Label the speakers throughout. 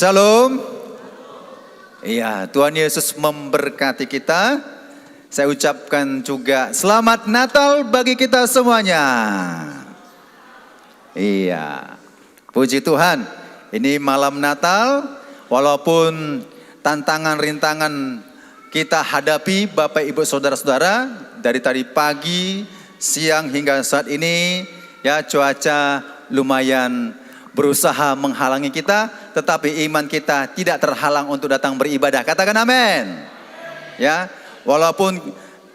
Speaker 1: Shalom. Iya, Tuhan Yesus memberkati kita. Saya ucapkan juga selamat Natal bagi kita semuanya. Iya, puji Tuhan. Ini malam Natal, walaupun tantangan rintangan kita hadapi Bapak Ibu Saudara-saudara dari tadi pagi, siang hingga saat ini, ya cuaca lumayan berusaha menghalangi kita, tetapi iman kita tidak terhalang untuk datang beribadah. Katakan amin. Ya, walaupun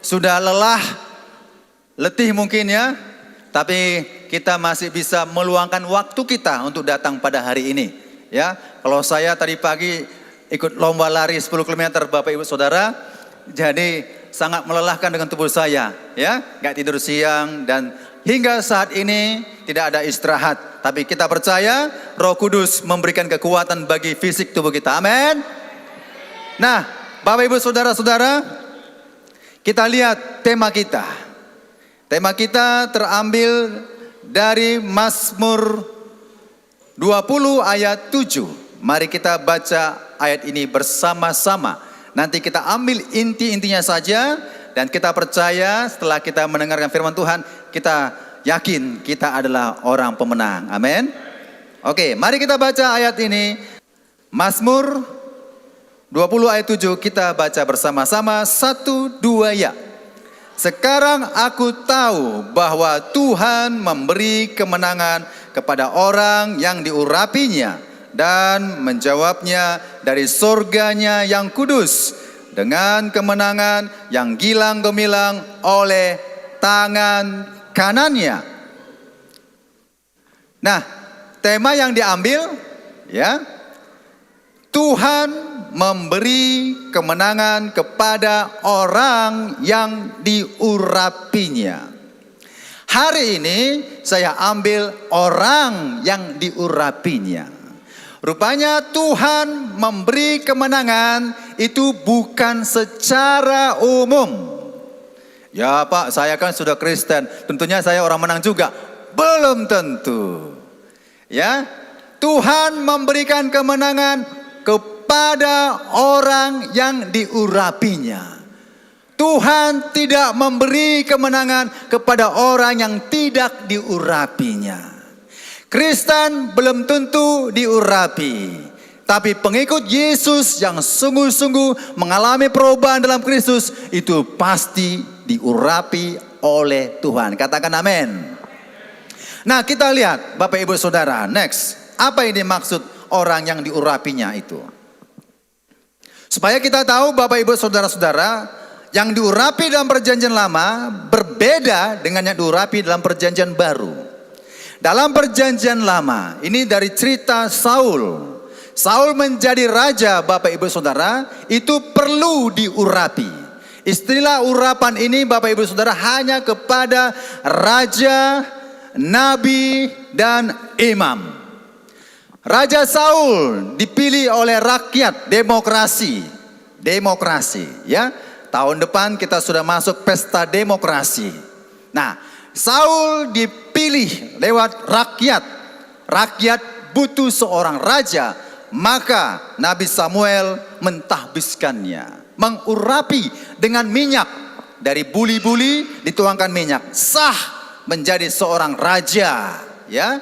Speaker 1: sudah lelah, letih mungkin ya, tapi kita masih bisa meluangkan waktu kita untuk datang pada hari ini. Ya, kalau saya tadi pagi ikut lomba lari 10 km Bapak Ibu Saudara, jadi sangat melelahkan dengan tubuh saya. Ya, nggak tidur siang dan hingga saat ini tidak ada istirahat. Tapi kita percaya Roh Kudus memberikan kekuatan bagi fisik tubuh kita. Amin. Nah, Bapak Ibu Saudara-saudara, kita lihat tema kita. Tema kita terambil dari Mazmur 20 ayat 7. Mari kita baca ayat ini bersama-sama. Nanti kita ambil inti-intinya saja. Dan kita percaya setelah kita mendengarkan firman Tuhan, kita yakin kita adalah orang pemenang. Amin. Oke, mari kita baca ayat ini. Mazmur 20 ayat 7 kita baca bersama-sama. 1, 2 ya. Sekarang aku tahu bahwa Tuhan memberi kemenangan kepada orang yang diurapinya dan menjawabnya dari surganya yang kudus dengan kemenangan yang gilang gemilang oleh tangan kanannya. Nah, tema yang diambil ya, Tuhan memberi kemenangan kepada orang yang diurapinya. Hari ini saya ambil orang yang diurapinya. Rupanya Tuhan memberi kemenangan itu bukan secara umum. Ya Pak, saya kan sudah Kristen, tentunya saya orang menang juga. Belum tentu. Ya, Tuhan memberikan kemenangan kepada orang yang diurapinya. Tuhan tidak memberi kemenangan kepada orang yang tidak diurapinya. Kristen belum tentu diurapi, tapi pengikut Yesus yang sungguh-sungguh mengalami perubahan dalam Kristus itu pasti diurapi oleh Tuhan. Katakan amin. Nah, kita lihat Bapak Ibu Saudara, next. Apa ini maksud orang yang diurapinya itu? Supaya kita tahu Bapak Ibu Saudara-saudara, yang diurapi dalam perjanjian lama berbeda dengan yang diurapi dalam perjanjian baru. Dalam perjanjian lama, ini dari cerita Saul. Saul menjadi raja Bapak Ibu Saudara, itu perlu diurapi. Istilah urapan ini Bapak Ibu Saudara hanya kepada raja, nabi, dan imam. Raja Saul dipilih oleh rakyat, demokrasi ya. Tahun depan kita sudah masuk pesta demokrasi. Nah, Saul dipilih lewat rakyat. Rakyat butuh seorang raja, maka Nabi Samuel mentahbiskannya, mengurapi dengan minyak. Dari buli-buli dituangkan minyak, sah menjadi seorang raja, ya.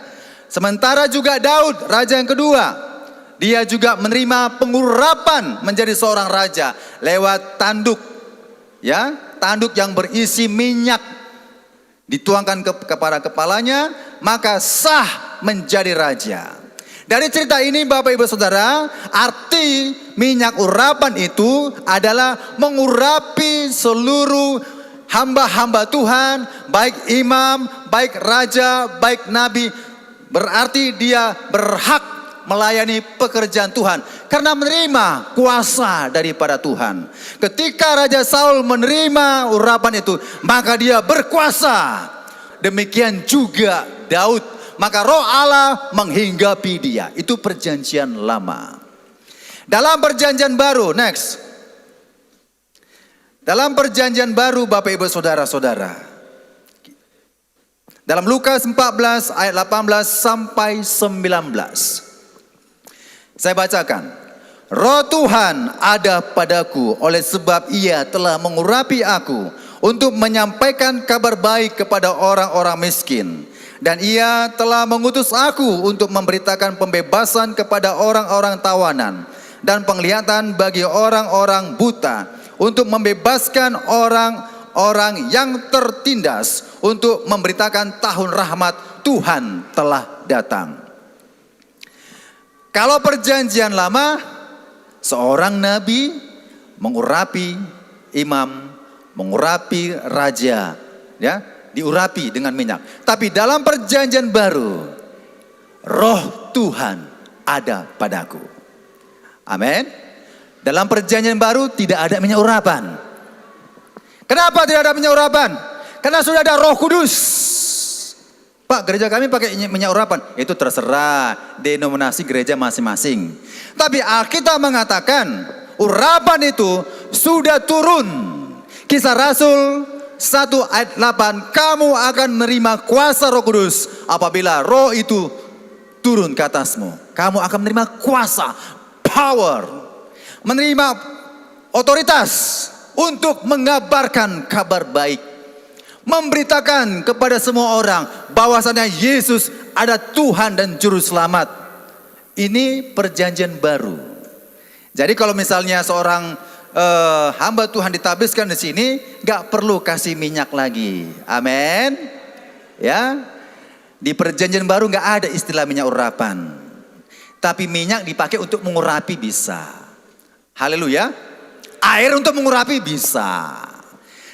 Speaker 1: Sementara juga Daud, raja yang kedua, dia juga menerima pengurapan menjadi seorang raja lewat tanduk, ya, tanduk yang berisi minyak dituangkan kepada kepalanya, maka sah menjadi raja. Dari cerita ini Bapak Ibu Saudara, arti minyak urapan itu adalah mengurapi seluruh hamba-hamba Tuhan, baik imam, baik raja, baik nabi. Berarti dia berhak melayani pekerjaan Tuhan karena menerima kuasa daripada Tuhan. Ketika Raja Saul menerima urapan itu, maka dia berkuasa. Demikian juga Daud, maka Roh Allah menghinggapi dia. Itu perjanjian lama. Dalam perjanjian baru, next. Dalam perjanjian baru Bapak Ibu Saudara-saudara, dalam Lukas 14 ayat 18 sampai 19. Saya bacakan. Roh Tuhan ada padaku, oleh sebab Ia telah mengurapi aku untuk menyampaikan kabar baik kepada orang-orang miskin. Dan Ia telah mengutus aku untuk memberitakan pembebasan kepada orang-orang tawanan dan penglihatan bagi orang-orang buta, untuk membebaskan orang-orang yang tertindas, untuk memberitakan tahun rahmat Tuhan telah datang. Kalau perjanjian lama, seorang nabi mengurapi imam, mengurapi raja, ya, diurapi dengan minyak. Tapi dalam perjanjian baru, Roh Tuhan ada padaku. Amin. Dalam perjanjian baru tidak ada minyak urapan. Kenapa tidak ada minyak urapan? Karena sudah ada Roh Kudus. Pak, gereja kami pakai minyak urapan. Itu terserah denominasi gereja masing-masing. Tapi Alkitab mengatakan urapan itu sudah turun. Kisah Rasul 1 ayat 8, kamu akan menerima kuasa Roh Kudus apabila Roh itu turun ke atasmu. Kamu akan menerima kuasa, power, menerima otoritas untuk mengabarkan kabar baik, memberitakan kepada semua orang bahwasannya Yesus ada Tuhan dan Juru Selamat. Ini perjanjian baru. Jadi kalau misalnya seorang hamba Tuhan ditabiskan di sini, gak perlu kasih minyak lagi. Amin. Ya, di perjanjian baru gak ada istilah minyak urapan. Tapi minyak dipakai untuk mengurapi bisa. Haleluya. Air untuk mengurapi bisa.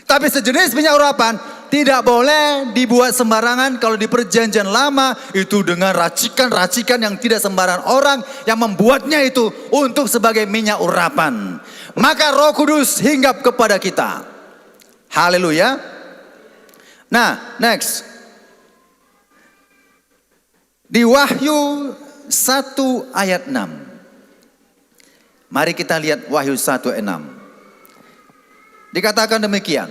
Speaker 1: Tapi sejenis minyak urapan tidak boleh dibuat sembarangan. Kalau di perjanjian lama itu dengan racikan-racikan yang tidak sembarangan orang yang membuatnya itu untuk sebagai minyak urapan. Maka Roh Kudus hinggap kepada kita. Haleluya. Nah, next. Di Wahyu 1 ayat 6. Mari kita lihat Wahyu 1 ayat 6. Dikatakan demikian.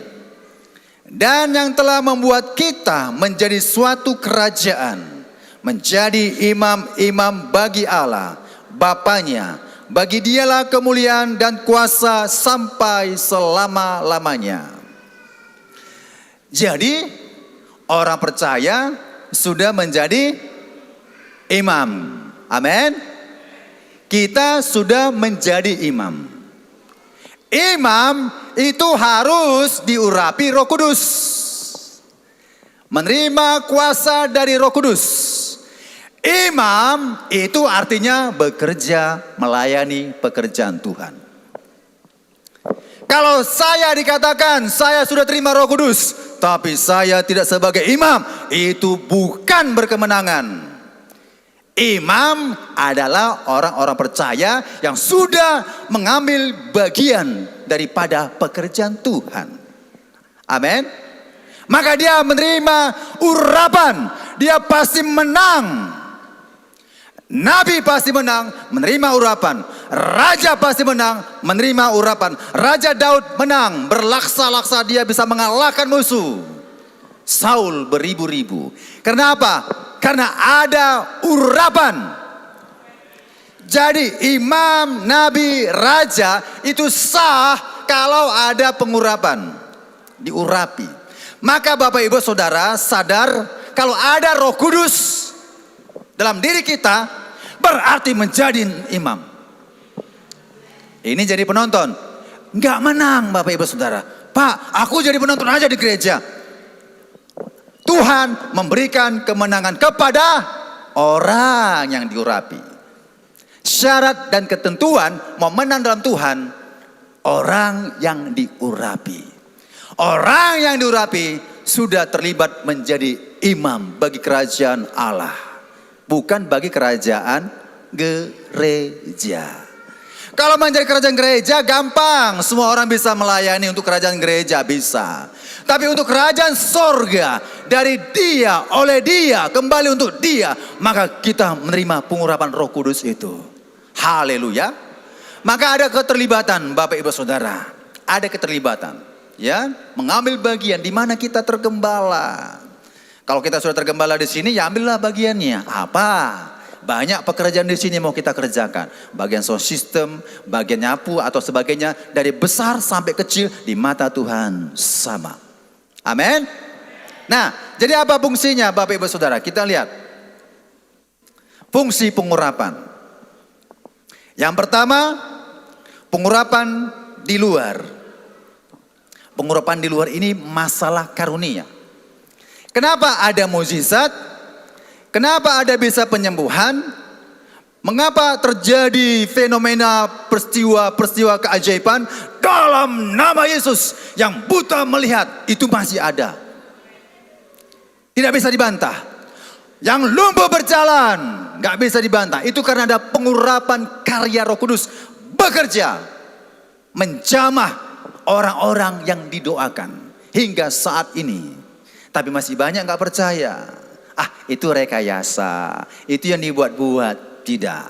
Speaker 1: Dan yang telah membuat kita menjadi suatu kerajaan, menjadi imam-imam bagi Allah, Bapanya, bagi Dialah kemuliaan dan kuasa sampai selama-lamanya. Jadi orang percaya sudah menjadi imam. Amin. Kita sudah menjadi imam. Imam itu harus diurapi Roh Kudus. Menerima kuasa dari Roh Kudus. Imam itu artinya bekerja melayani pekerjaan Tuhan. Kalau saya dikatakan saya sudah terima Roh Kudus, tapi saya tidak sebagai imam, itu bukan berkemenangan. Imam adalah orang-orang percaya yang sudah mengambil bagian daripada pekerjaan Tuhan. Amin. Maka dia menerima urapan, dia pasti menang. Nabi pasti menang, menerima urapan. Raja pasti menang, menerima urapan. Raja Daud menang, berlaksa-laksa dia bisa mengalahkan musuh Saul beribu-ribu. Kenapa? Karena ada urapan. Jadi imam, nabi, raja itu sah kalau ada pengurapan. Diurapi. Maka Bapak Ibu Saudara sadar kalau ada Roh Kudus dalam diri kita berarti menjadi imam. Ini jadi penonton. Enggak menang Bapak Ibu Saudara. Pak, aku jadi penonton aja di gereja. Tuhan memberikan kemenangan kepada orang yang diurapi. Syarat dan ketentuan mau menang dalam Tuhan, orang yang diurapi. Orang yang diurapi sudah terlibat menjadi imam bagi kerajaan Allah. Bukan bagi kerajaan gereja. Kalau menjadi kerajaan gereja gampang, semua orang bisa melayani untuk kerajaan gereja bisa. Tapi untuk kerajaan sorga, dari dia, oleh dia, kembali untuk dia, maka kita menerima pengurapan Roh Kudus itu. Haleluya. Maka ada keterlibatan Bapak Ibu Saudara. Ada keterlibatan. Ya, mengambil bagian di mana kita tergembala. Kalau kita sudah tergembala di sini, ya ambillah bagiannya. Apa? Banyak pekerjaan di sini mau kita kerjakan. Bagian sound system, bagian nyapu atau sebagainya. Dari besar sampai kecil di mata Tuhan sama. Amin. Nah, jadi apa fungsinya Bapak Ibu Saudara? Kita lihat. Fungsi pengurapan. Yang pertama, pengurapan di luar. Pengurapan di luar ini masalah karunia. Kenapa ada mukjizat? Kenapa ada bisa penyembuhan? Mengapa terjadi fenomena peristiwa keajaiban dalam nama Yesus? Yang buta melihat itu masih ada. Tidak bisa dibantah. Yang lumpuh berjalan nggak bisa dibantah. Itu karena ada pengurapan karya Roh Kudus bekerja menjamah orang-orang yang didoakan hingga saat ini. Tapi masih banyak nggak percaya. Itu rekayasa, itu yang dibuat-buat. Tidak,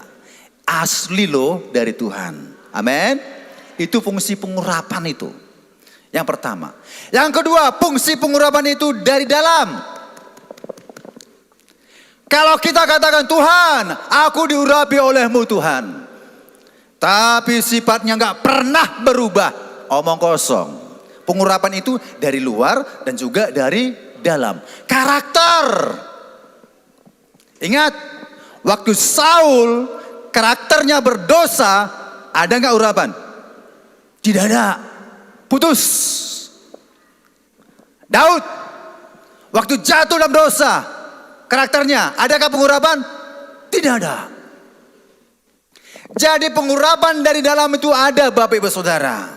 Speaker 1: asli loh dari Tuhan. Amin. Itu fungsi pengurapan itu. Yang pertama. Yang kedua, fungsi pengurapan itu dari dalam. Kalau kita katakan, Tuhan, aku diurapi oleh-Mu Tuhan, tapi sifatnya nggak pernah berubah, omong kosong. Pengurapan itu dari luar dan juga dari dalam. Karakter. Ingat, waktu Saul karakternya berdosa, ada nggak urapan? Tidak ada, putus. Daud, waktu jatuh dalam dosa, karakternya, adakah pengurapan? Tidak ada. Jadi pengurapan dari dalam itu ada Bapak Ibu Saudara.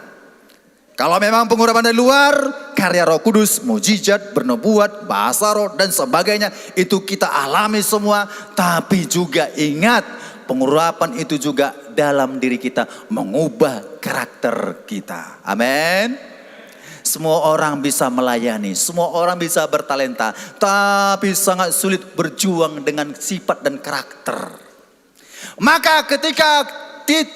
Speaker 1: Kalau memang pengurapan dari luar, karya Roh Kudus, mujizat, bernubuat, bahasa roh dan sebagainya, itu kita alami semua. Tapi juga ingat, pengurapan itu juga dalam diri kita mengubah karakter kita. Amin. Semua orang bisa melayani, semua orang bisa bertalenta, tapi sangat sulit berjuang dengan sifat dan karakter. Maka ketika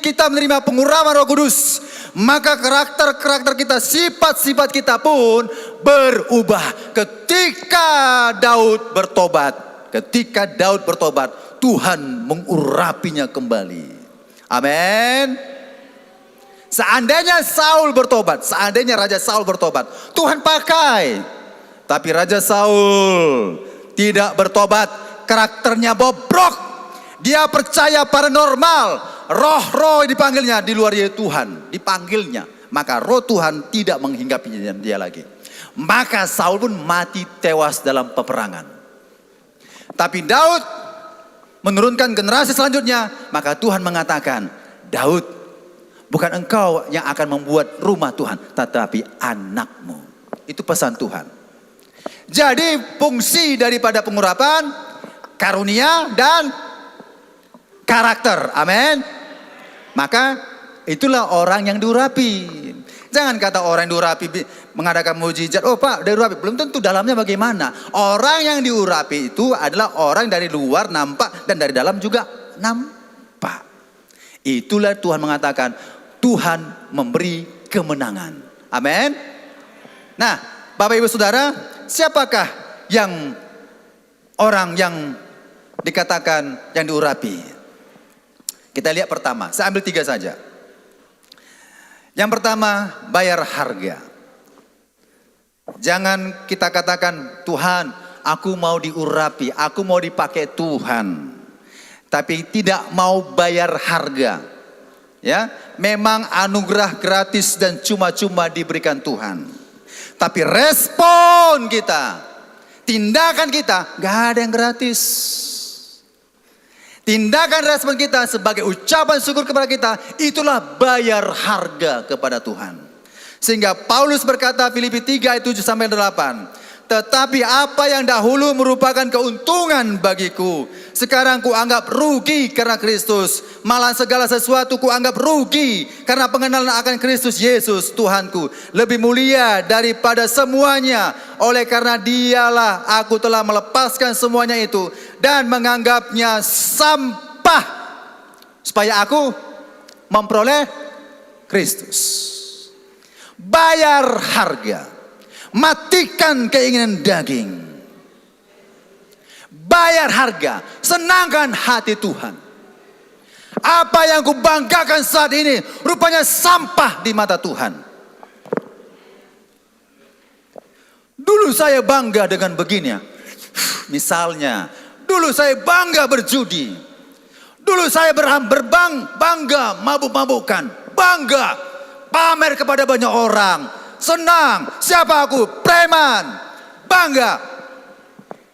Speaker 1: kita menerima pengurapan Roh Kudus, maka karakter-karakter kita, sifat-sifat kita pun berubah. Ketika Daud bertobat, Tuhan mengurapinya kembali. Amin. Seandainya Raja Saul bertobat, Tuhan pakai. Tapi Raja Saul tidak bertobat, karakternya bobrok. Dia percaya paranormal. Roh-roh dipanggilnya di luar Tuhan, dipanggilnya. Maka roh Tuhan tidak menghinggapinya dia lagi. Maka Saul pun mati tewas dalam peperangan. Tapi Daud menurunkan generasi selanjutnya. Maka Tuhan mengatakan, Daud, bukan engkau yang akan membuat rumah Tuhan, tetapi anakmu. Itu pesan Tuhan. Jadi fungsi daripada pengurapan, karunia dan karakter. Amin. Maka itulah orang yang diurapi. Jangan kata orang yang diurapi mengadakan mujizat, oh Pak diurapi, belum tentu dalamnya bagaimana. Orang yang diurapi itu adalah orang dari luar nampak dan dari dalam juga nampak. Itulah Tuhan mengatakan, Tuhan memberi kemenangan. Amin. Nah, Bapak Ibu Saudara, siapakah yang orang yang dikatakan yang diurapi? Kita lihat pertama, saya ambil 3 saja. Yang pertama, bayar harga. Jangan kita katakan, Tuhan, aku mau diurapi, aku mau dipakai Tuhan. Tapi tidak mau bayar harga. Ya, memang anugerah gratis dan cuma-cuma diberikan Tuhan. Tapi respon kita, tindakan kita, gak ada yang gratis. Tindakan respon kita sebagai ucapan syukur kepada kita, itulah bayar harga kepada Tuhan. Sehingga Paulus berkata Filipi 3 ayat 7-8. Tetapi apa yang dahulu merupakan keuntungan bagiku, sekarang kuanggap rugi karena Kristus. Malah segala sesuatu kuanggap rugi karena pengenalan akan Kristus Yesus Tuhanku. Lebih mulia daripada semuanya. Oleh karena dialah aku telah melepaskan semuanya itu dan menganggapnya sampah, supaya aku memperoleh Kristus. Bayar harga. Matikan keinginan daging. Bayar harga, senangkan hati Tuhan. Apa yang kubanggakan saat ini rupanya sampah di mata Tuhan. Dulu saya bangga dengan begini ya. Misalnya, dulu saya bangga berjudi. Dulu saya bangga mabuk-mabukan. Bangga pamer kepada banyak orang. Senang, siapa aku? Preman. Bangga.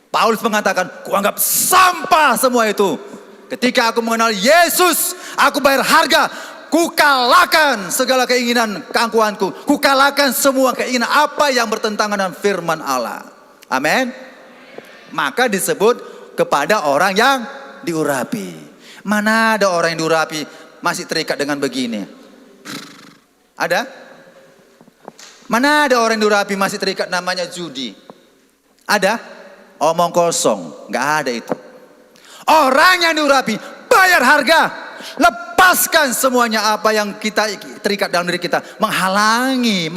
Speaker 1: Paulus mengatakan, kuanggap sampah semua itu. Ketika aku mengenal Yesus, aku bayar harga. Kukalahkan segala keinginan keangkuhanku. Kukalahkan semua keinginan apa yang bertentangan dengan firman Allah. Amin. Maka disebut kepada orang yang diurapi. Mana ada orang yang diurapi masih terikat dengan begini? Ada? Mana ada orang yang diurapi masih terikat namanya judi? Ada? Omong kosong, nggak ada itu. Orang yang diurapi, bayar harga. Lepaskan semuanya apa yang kita terikat dalam diri kita. Menghalangi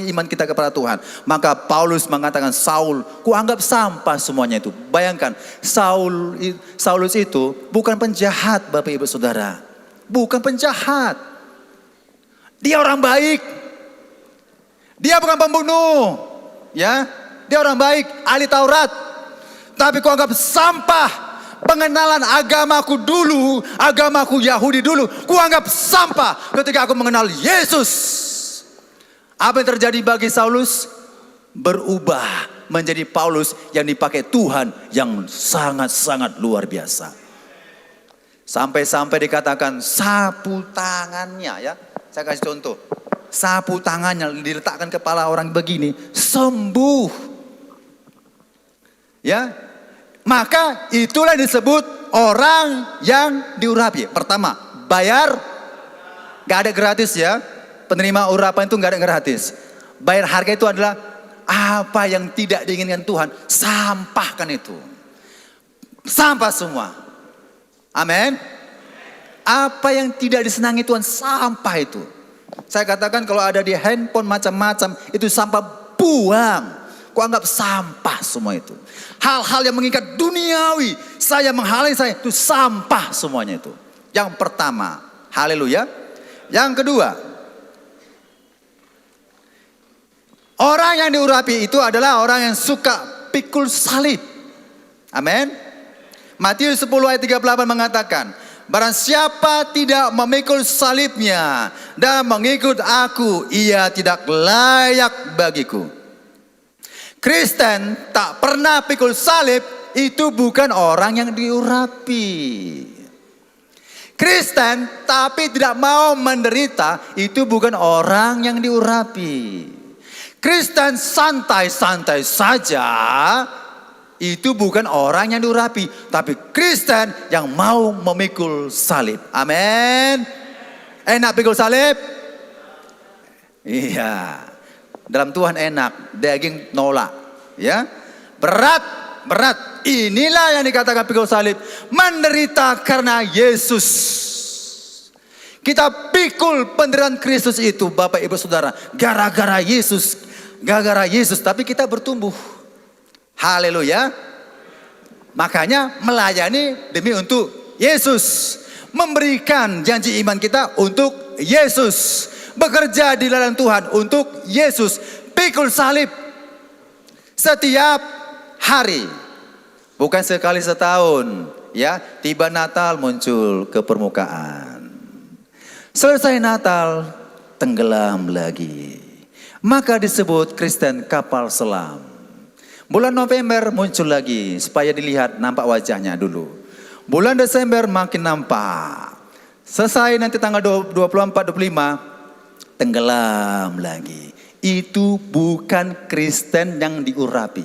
Speaker 1: iman kita kepada Tuhan. Maka Paulus mengatakan, Saul, kuanggap sampah semuanya itu. Bayangkan, Saulus itu bukan penjahat Bapak Ibu Saudara. Bukan penjahat. Dia orang baik. Dia bukan pembunuh. Ya, dia orang baik, ahli Taurat. Tapi kuanggap sampah. Pengenalan agamaku dulu, agamaku Yahudi dulu, kuanggap sampah ketika aku mengenal Yesus. Apa yang terjadi bagi Saulus? Berubah menjadi Paulus yang dipakai Tuhan yang sangat-sangat luar biasa. Sampai-sampai dikatakan sapu tangannya ya. Saya kasih contoh. Sapu tangannya diletakkan kepala orang begini, sembuh. Ya. Maka itulah disebut orang yang diurapi. Pertama, bayar. Gak ada gratis ya. Penerima urapan itu gak ada gratis. Bayar harga itu adalah apa yang tidak diinginkan Tuhan. Sampahkan itu. Sampah semua. Amin. Apa yang tidak disenangi Tuhan, sampah itu. Saya katakan kalau ada di handphone macam-macam, itu sampah, buang. Kuanggap sampah semua itu. Hal-hal yang mengikat duniawi, saya menghalangi saya, itu sampah semuanya itu. Yang pertama, haleluya. Yang kedua, orang yang diurapi itu adalah orang yang suka pikul salib. Amin. Matius 10 ayat 38 mengatakan, barang siapa tidak memikul salibnya dan mengikut aku, ia tidak layak bagiku. Kristen tak pernah pikul salib, itu bukan orang yang diurapi. Kristen tapi tidak mau menderita, itu bukan orang yang diurapi. Kristen santai-santai saja, itu bukan orang yang diurapi. Tapi Kristen yang mau memikul salib. Amin. Enak pikul salib? Iya. Dalam Tuhan enak, daging nolak. Ya, berat. Inilah yang dikatakan pikul salib. Menderita karena Yesus. Kita pikul penderitaan Kristus itu, Bapak Ibu Saudara. Gara-gara Yesus. Tapi kita bertumbuh. Haleluya. Makanya melayani demi untuk Yesus. Memberikan janji iman kita untuk Yesus. Bekerja di ladang Tuhan untuk Yesus. Pikul salib setiap hari, bukan sekali setahun. Ya, tiba Natal muncul ke permukaan. Selesai Natal tenggelam lagi. Maka disebut Kristen kapal selam. Bulan November muncul lagi supaya dilihat nampak wajahnya dulu. Bulan Desember makin nampak. Selesai nanti tanggal 24-25 tenggelam lagi. Itu bukan Kristen yang diurapi.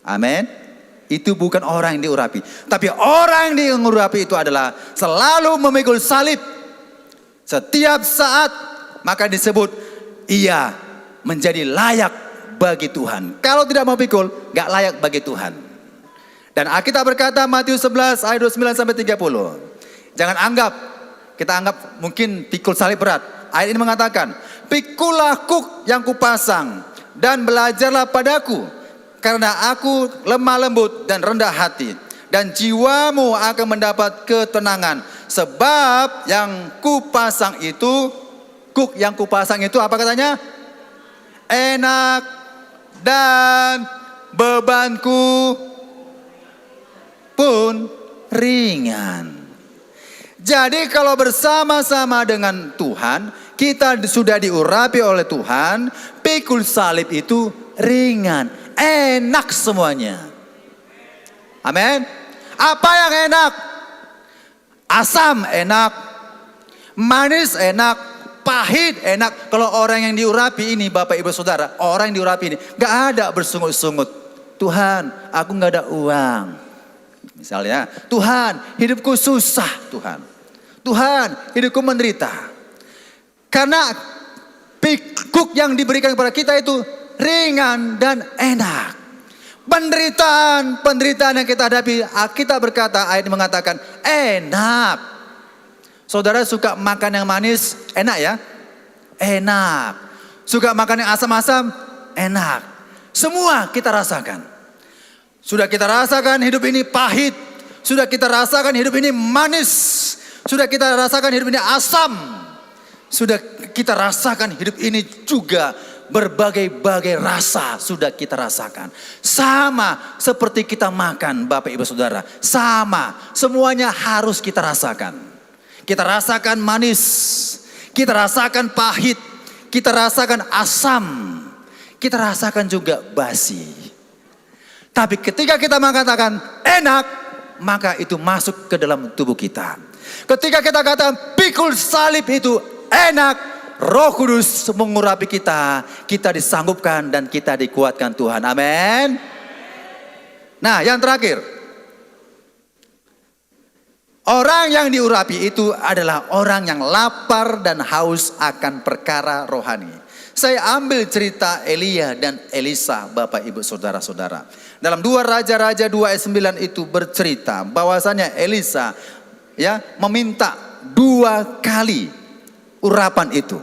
Speaker 1: Amin. Itu bukan orang yang diurapi. Tapi orang yang diurapi itu adalah selalu memikul salib. Setiap saat. Maka disebut ia menjadi layak bagi Tuhan. Kalau tidak memikul, gak layak bagi Tuhan. Dan Alkitab berkata Matius 11 ayat 29-30. Jangan kita anggap mungkin pikul salib berat. Ayat ini mengatakan, pikulah kuk yang kupasang dan belajarlah padaku. Karena aku lemah lembut dan rendah hati, dan jiwamu akan mendapat ketenangan. Sebab yang kupasang itu, yang kupasang itu apa katanya? Enak dan bebanku pun ringan. Jadi kalau bersama-sama dengan Tuhan, kita sudah diurapi oleh Tuhan, pikul salib itu ringan, enak semuanya. Amin. Apa yang enak? Asam enak, manis enak, pahit enak. Kalau orang yang diurapi ini, Bapak Ibu Saudara, orang yang diurapi ini gak ada bersungut-sungut. Tuhan, aku gak ada uang. Misalnya, Tuhan, hidupku susah, Tuhan. Tuhan, hidupku menderita. Karena pikuk yang diberikan kepada kita itu ringan dan enak. Penderitaan yang kita hadapi, kita berkata, ayat mengatakan enak. Saudara suka makan yang manis, enak ya? Enak. Suka makan yang asam-asam, enak. Semua kita rasakan. Sudah kita rasakan hidup ini pahit. Sudah kita rasakan hidup ini manis. Sudah kita rasakan hidup ini asam. Sudah kita rasakan hidup ini juga berbagai-bagai rasa sudah kita rasakan. Sama seperti kita makan, Bapak Ibu Saudara. Sama, semuanya harus kita rasakan. Kita rasakan manis, kita rasakan pahit, kita rasakan asam, kita rasakan juga basi. Tapi ketika kita mengatakan enak, maka itu masuk ke dalam tubuh kita. Ketika kita katakan pikul salib itu enak, Roh Kudus mengurapi kita, kita disanggupkan dan kita dikuatkan Tuhan. Amin. Nah, yang terakhir, orang yang diurapi itu adalah orang yang lapar dan haus akan perkara rohani. Saya ambil cerita Elia dan Elisa, Bapak Ibu Saudara-saudara. Dalam 2 Raja-Raja 2 ayat 9 itu bercerita bahwasanya Elisa meminta 2 kali urapan itu.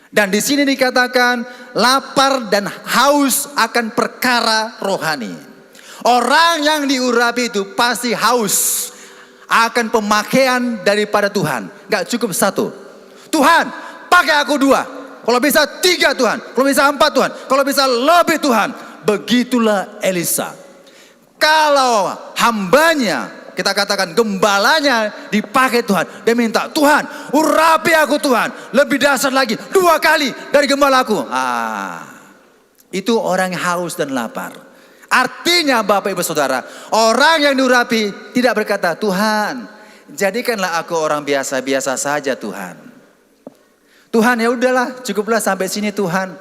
Speaker 1: Dan di sini dikatakan lapar dan haus akan perkara rohani. Orang yang diurapi itu pasti haus akan pemakaian daripada Tuhan. Gak cukup 1. Tuhan, pakai aku 2. Kalau bisa 3 Tuhan. Kalau bisa 4 Tuhan. Kalau bisa lebih Tuhan. Begitulah Elisa. Kalau hambanya, kita katakan gembalanya dipakai Tuhan. Dia minta, Tuhan urapi aku Tuhan. Lebih dahsyat lagi, 2 kali dari gembalaku. Itu orang yang haus dan lapar. Artinya Bapak Ibu Saudara, orang yang diurapi tidak berkata, Tuhan jadikanlah aku orang biasa-biasa saja Tuhan. Tuhan ya udahlah, cukuplah sampai sini Tuhan.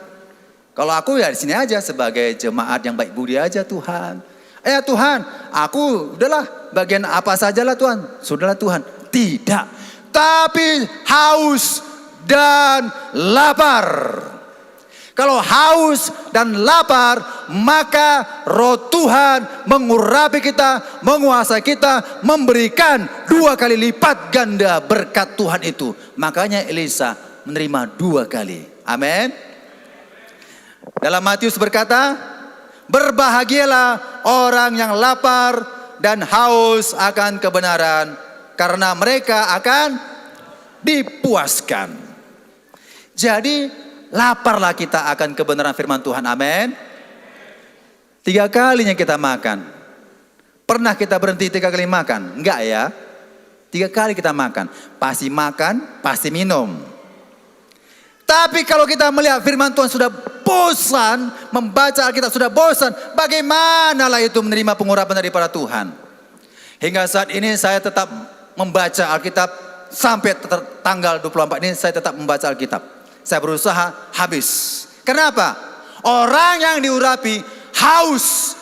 Speaker 1: Kalau aku ya di sini aja sebagai jemaat yang baik budi aja Tuhan. Tuhan, aku udahlah bagian apa sajalah Tuhan. Sudahlah Tuhan. Tidak. Tapi haus dan lapar. Kalau haus dan lapar, maka Roh Tuhan mengurapi kita, menguasai kita, memberikan 2 kali lipat ganda berkat Tuhan itu. Makanya Elisa menerima 2 kali. Amin. Dalam Matius berkata, berbahagialah orang yang lapar dan haus akan kebenaran, karena mereka akan dipuaskan. Jadi laparlah kita akan kebenaran firman Tuhan. Amin. 3 kalinya kita makan. Pernah kita berhenti 3 kali makan? Enggak ya. 3 kali kita makan. Pasti makan, pasti minum. Tapi kalau kita melihat firman Tuhan sudah bosan, membaca Alkitab sudah bosan, bagaimanalah itu menerima pengurapan daripada Tuhan? Hingga saat ini saya tetap membaca Alkitab sampai tanggal 24 ini saya tetap membaca Alkitab. Saya berusaha habis. Kenapa? Orang yang diurapi haus,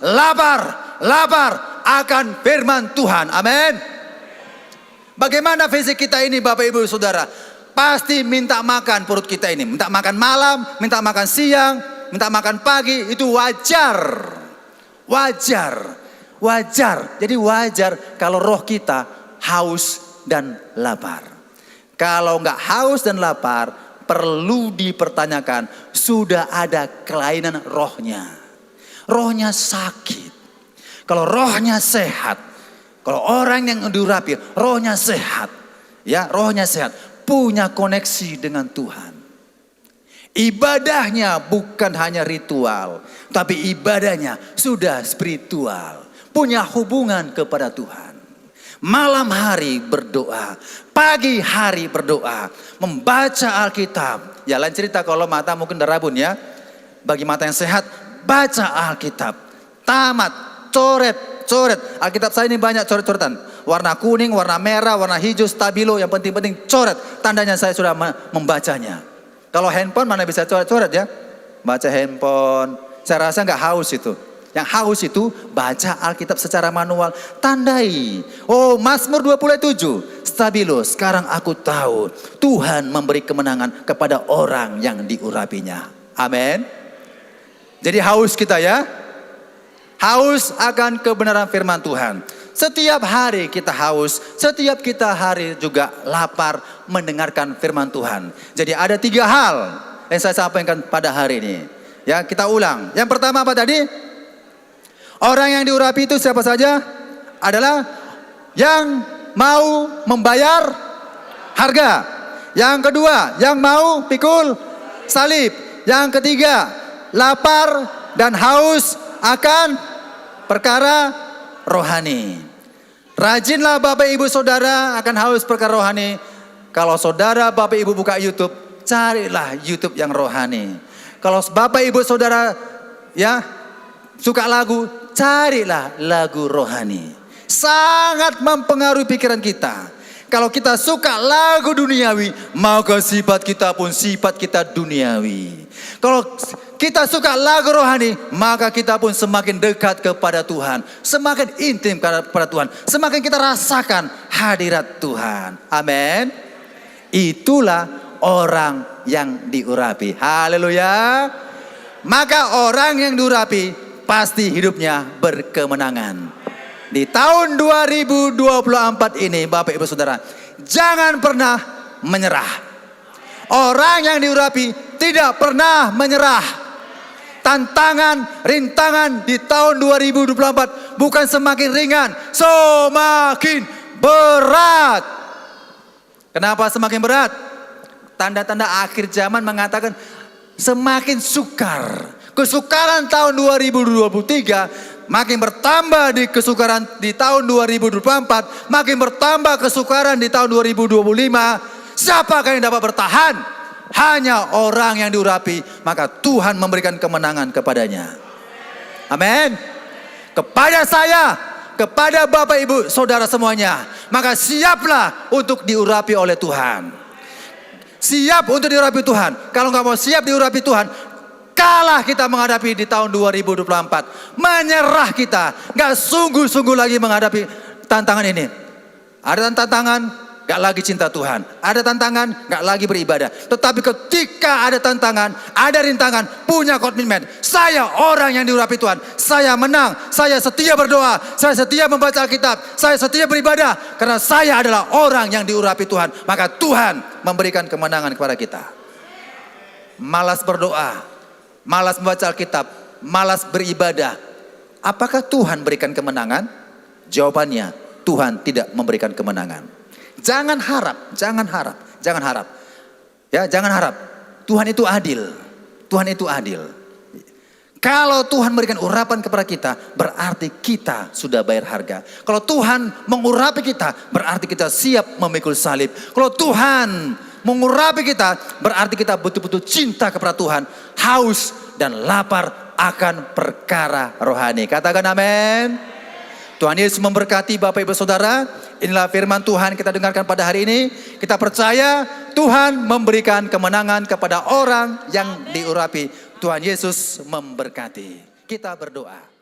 Speaker 1: lapar akan firman Tuhan. Amin. Bagaimana fisik kita ini Bapak Ibu Saudara? Pasti minta makan perut kita ini. Minta makan malam, minta makan siang, minta makan pagi. Itu wajar. Jadi wajar kalau roh kita haus dan lapar. Kalau nggak haus dan lapar, perlu dipertanyakan, sudah ada kelainan rohnya. rohnya sakit. Kalau rohnya sehat, kalau orang yang diurapi, rohnya sehat, ya rohnya sehat, punya koneksi dengan Tuhan. Ibadahnya bukan hanya ritual, tapi ibadahnya sudah spiritual, punya hubungan kepada Tuhan. Malam hari berdoa, pagi hari berdoa, membaca Alkitab. Ya lain cerita kalau mata mungkin darabun ya. Bagi mata yang sehat, baca Alkitab. Tamat, coret. Alkitab saya ini banyak coret-coretan. Warna kuning, warna merah, warna hijau, stabilo. Yang penting-penting coret. Tandanya saya sudah membacanya. Kalau handphone mana bisa coret-coret ya. Baca handphone. Saya rasa nggak haus itu. Yang haus itu baca Alkitab secara manual. Tandai. Oh, Mazmur 27. Stabilo. Sekarang aku tahu Tuhan memberi kemenangan kepada orang yang diurapinya. Amin. Jadi haus kita ya. Haus akan kebenaran firman Tuhan. Setiap hari kita haus, setiap kita hari juga lapar mendengarkan firman Tuhan. Jadi ada 3 hal yang saya sampaikan pada hari ini. Ya, kita ulang. Yang pertama apa tadi? Orang yang diurapi itu siapa saja? Adalah yang mau membayar harga. Yang kedua, yang mau pikul salib. Yang ketiga, lapar dan haus akan perkara rohani. Rajinlah Bapak Ibu Saudara akan haus perkara rohani. Kalau saudara Bapak Ibu buka YouTube, carilah YouTube yang rohani. Kalau Bapak Ibu Saudara ya suka lagu, carilah lagu rohani. Sangat mempengaruhi pikiran kita. Kalau kita suka lagu duniawi, maka sifat kita pun sifat kita duniawi. Kalau kita suka lagu rohani, maka kita pun semakin dekat kepada Tuhan. Semakin intim kepada Tuhan. Semakin kita rasakan hadirat Tuhan. Amin. Itulah orang yang diurapi. Haleluya. Maka orang yang diurapi pasti hidupnya berkemenangan. Di tahun 2024 ini Bapak Ibu Saudara, jangan pernah menyerah. Orang yang diurapi tidak pernah menyerah. Tantangan, rintangan di tahun 2024 bukan semakin ringan, semakin berat. Kenapa semakin berat? Tanda-tanda akhir zaman mengatakan semakin sukar. Kesukaran tahun 2023 makin bertambah di kesukaran di tahun 2024, makin bertambah kesukaran di tahun 2025. Siapakah yang dapat bertahan? Hanya orang yang diurapi, maka Tuhan memberikan kemenangan kepadanya. Amin. Kepada saya, kepada Bapak Ibu Saudara semuanya, maka siaplah untuk diurapi oleh Tuhan. Siap untuk diurapi Tuhan. Kalau nggak mau siap diurapi Tuhan, kalah kita menghadapi di tahun 2024. Menyerah kita. Gak sungguh-sungguh lagi menghadapi tantangan ini. Ada tantangan, gak lagi cinta Tuhan. Ada tantangan, gak lagi beribadah. Tetapi ketika ada tantangan, ada rintangan, punya komitmen. Saya orang yang diurapi Tuhan. Saya menang. Saya setia berdoa. Saya setia membaca Alkitab. Saya setia beribadah. Karena saya adalah orang yang diurapi Tuhan. Maka Tuhan memberikan kemenangan kepada kita. Malas berdoa, malas membaca Alkitab, malas beribadah. Apakah Tuhan berikan kemenangan? Jawabannya, Tuhan tidak memberikan kemenangan. Jangan harap, jangan harap, jangan harap. Ya, jangan harap. Tuhan itu adil. Tuhan itu adil. Kalau Tuhan memberikan urapan kepada kita, berarti kita sudah bayar harga. Kalau Tuhan mengurapi kita, berarti kita siap memikul salib. Kalau Tuhan mengurapi kita, berarti kita betul-betul cinta kepada Tuhan, haus dan lapar akan perkara rohani. Katakan amin. Tuhan Yesus memberkati Bapak Ibu Saudara. Inilah firman Tuhan kita dengarkan pada hari ini. Kita percaya Tuhan memberikan kemenangan kepada orang yang diurapi. Tuhan Yesus memberkati. Kita berdoa.